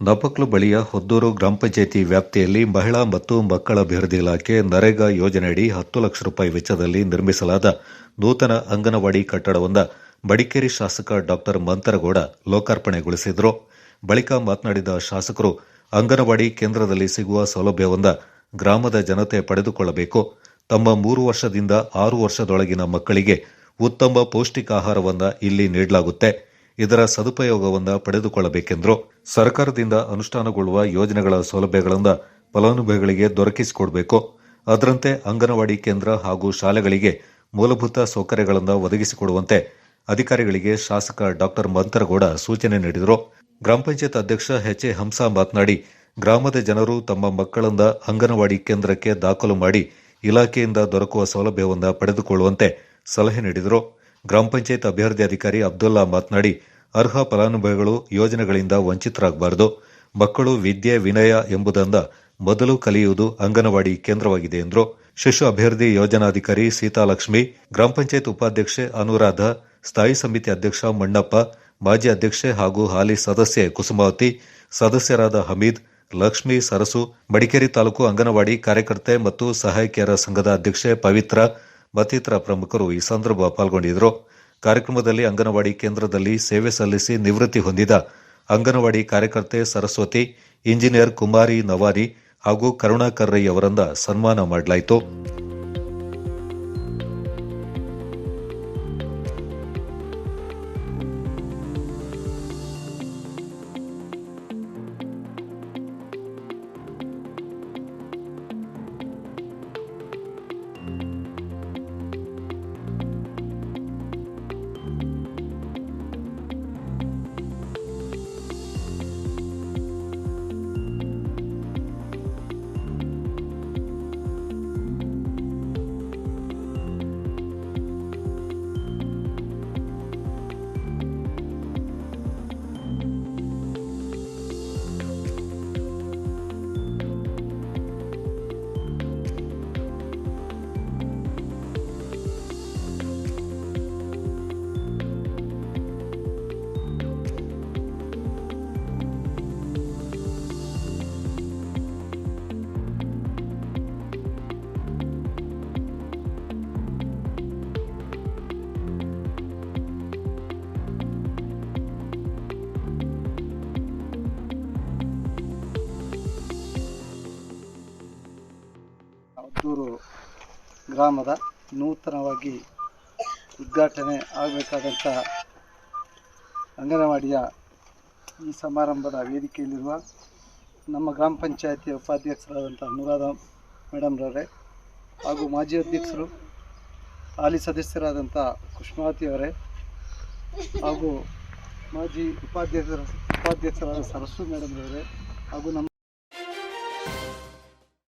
ನಪಕ್ಲು ಬಳಿಯ ಹೊದ್ದೂರು ಗ್ರಾಮ ಪಂಚಾಯಿತಿ ವ್ಯಾಪ್ತಿಯಲ್ಲಿ ಮಹಿಳಾ ಮತ್ತು ಮಕ್ಕಳ ಅಭಿವೃದ್ಧಿ ಇಲಾಖೆ ನರೇಗಾ ಯೋಜನೆಯಡಿ 10 ಲಕ್ಷ ರೂಪಾಯಿ ವೆಚ್ಚದಲ್ಲಿ ನಿರ್ಮಿಸಲಾದ ನೂತನ ಅಂಗನವಾಡಿ ಕಟ್ಟಡವನ್ನು ಮಡಿಕೇರಿ ಶಾಸಕ ಡಾ ಮಂತರಗೌಡ ಲೋಕಾರ್ಪಣೆಗೊಳಿಸಿದರು. ಬಳಿಕ ಮಾತನಾಡಿದ ಶಾಸಕರು, ಅಂಗನವಾಡಿ ಕೇಂದ್ರದಲ್ಲಿ ಸಿಗುವ ಸೌಲಭ್ಯವನ್ನು ಗ್ರಾಮದ ಜನತೆ ಪಡೆದುಕೊಳ್ಳಬೇಕು. ತಮ್ಮ 3 ವರ್ಷದಿಂದ 6 ವರ್ಷದೊಳಗಿನ ಮಕ್ಕಳಿಗೆ ಉತ್ತಮ ಪೌಷ್ಟಿಕಾಹಾರವನ್ನು ಇಲ್ಲಿ ನೀಡಲಾಗುತ್ತೆ. ಇದರ ಸದುಪಯೋಗವನ್ನು ಪಡೆದುಕೊಳ್ಳಬೇಕೆಂದರು. ಸರ್ಕಾರದಿಂದ ಅನುಷ್ಠಾನಗೊಳ್ಳುವ ಯೋಜನೆಗಳ ಸೌಲಭ್ಯಗಳನ್ನು ಫಲಾನುಭವಿಗಳಿಗೆ ದೊರಕಿಸಿಕೊಡಬೇಕು. ಅದರಂತೆ ಅಂಗನವಾಡಿ ಕೇಂದ್ರ ಹಾಗೂ ಶಾಲೆಗಳಿಗೆ ಮೂಲಭೂತ ಸೌಕರ್ಯಗಳನ್ನು ಒದಗಿಸಿಕೊಡುವಂತೆ ಅಧಿಕಾರಿಗಳಿಗೆ ಶಾಸಕ ಡಾ ಮಂತರಗೌಡ ಸೂಚನೆ ನೀಡಿದರು. ಗ್ರಾಮ ಪಂಚಾಯತ್ ಅಧ್ಯಕ್ಷ ಎಚ್.ಎ. ಹಂಸ ಮಾತನಾಡಿ, ಗ್ರಾಮದ ಜನರು ತಮ್ಮ ಮಕ್ಕಳನ್ನ ಅಂಗನವಾಡಿ ಕೇಂದ್ರಕ್ಕೆ ದಾಖಲು ಮಾಡಿ ಇಲಾಖೆಯಿಂದ ದೊರಕುವ ಸೌಲಭ್ಯವನ್ನು ಪಡೆದುಕೊಳ್ಳುವಂತೆ ಸಲಹೆ ನೀಡಿದರು. ಗ್ರಾಮ ಪಂಚಾಯತ್ ಅಭಿವೃದ್ಧಿ ಅಧಿಕಾರಿ ಅಬ್ದುಲ್ಲಾ ಮಾತನಾಡಿ, ಅರ್ಹ ಫಲಾನುಭವಿಗಳು ಯೋಜನೆಗಳಿಂದ ವಂಚಿತರಾಗಬಾರದು. ಮಕ್ಕಳು ವಿದ್ಯೆ ವಿನಯ ಎಂಬುದನ್ನು ಮೊದಲು ಕಲಿಯುವುದು ಅಂಗನವಾಡಿ ಕೇಂದ್ರವಾಗಿದೆ ಎಂದರು. ಶಿಶು ಅಭಿವೃದ್ಧಿ ಯೋಜನಾಧಿಕಾರಿ ಸೀತಾಲಕ್ಷ್ಮಿ, ಗ್ರಾಮ ಪಂಚಾಯತ್ ಉಪಾಧ್ಯಕ್ಷೆ ಅನುರಾಧ, ಸ್ಥಾಯಿ ಸಮಿತಿ ಅಧ್ಯಕ್ಷ ಮಣ್ಣಪ್ಪ, ಮಾಜಿ ಅಧ್ಯಕ್ಷೆ ಹಾಗೂ ಹಾಲಿ ಸದಸ್ಯೆ ಕುಸುಮಾವತಿ, ಸದಸ್ಯರಾದ ಹಮೀದ್, ಲಕ್ಷ್ಮಿ, ಸರಸು, ಮಡಿಕೇರಿ ತಾಲೂಕು ಅಂಗನವಾಡಿ ಕಾರ್ಯಕರ್ತೆ ಮತ್ತು ಸಹಾಯಕಿಯರ ಸಂಘದ ಅಧ್ಯಕ್ಷೆ ಪವಿತ್ರ ಮತ್ತಿತರ ಪ್ರಮುಖರು ಈ ಸಂದರ್ಭ ಪಾಲ್ಗೊಂಡಿದ್ದರು. ಕಾರ್ಯಕ್ರಮದಲ್ಲಿ ಅಂಗನವಾಡಿ ಕೇಂದ್ರದಲ್ಲಿ ಸೇವೆ ಸಲ್ಲಿಸಿ ನಿವೃತ್ತಿ ಹೊಂದಿದ ಅಂಗನವಾಡಿ ಕಾರ್ಯಕರ್ತೆ ಸರಸ್ವತಿ, ಇಂಜಿನಿಯರ್ ಕುಮಾರಿ ನವಾನಿ ಹಾಗೂ ಕರುಣಾಕರ್ ರೈ ಅವರನ್ನ ಸನ್ಮಾನ ಮಾಡಲಾಯಿತು. ಹೊದ್ದೂರು ಗ್ರಾಮದ ನೂತನವಾಗಿ ಉದ್ಘಾಟನೆ ಆಗಬೇಕಾದಂಥ ಅಂಗನವಾಡಿಯ ಈ ಸಮಾರಂಭದ ವೇದಿಕೆಯಲ್ಲಿರುವ ನಮ್ಮ ಗ್ರಾಮ ಪಂಚಾಯಿತಿಯ ಉಪಾಧ್ಯಕ್ಷರಾದಂಥ ಅನುರಾಧ ಮೇಡಮ್ರವರೇ ಹಾಗೂ ಮಾಜಿ ಅಧ್ಯಕ್ಷರು, ಹಾಲಿ ಸದಸ್ಯರಾದಂಥ ಕುಸುಮಾವತಿಯವರೇ ಹಾಗೂ ಮಾಜಿ ಉಪಾಧ್ಯಕ್ಷರಾದ ಸರಸ್ವತಿ ಮೇಡಮ್ರವರೇ ಹಾಗೂ ನಮ್ಮ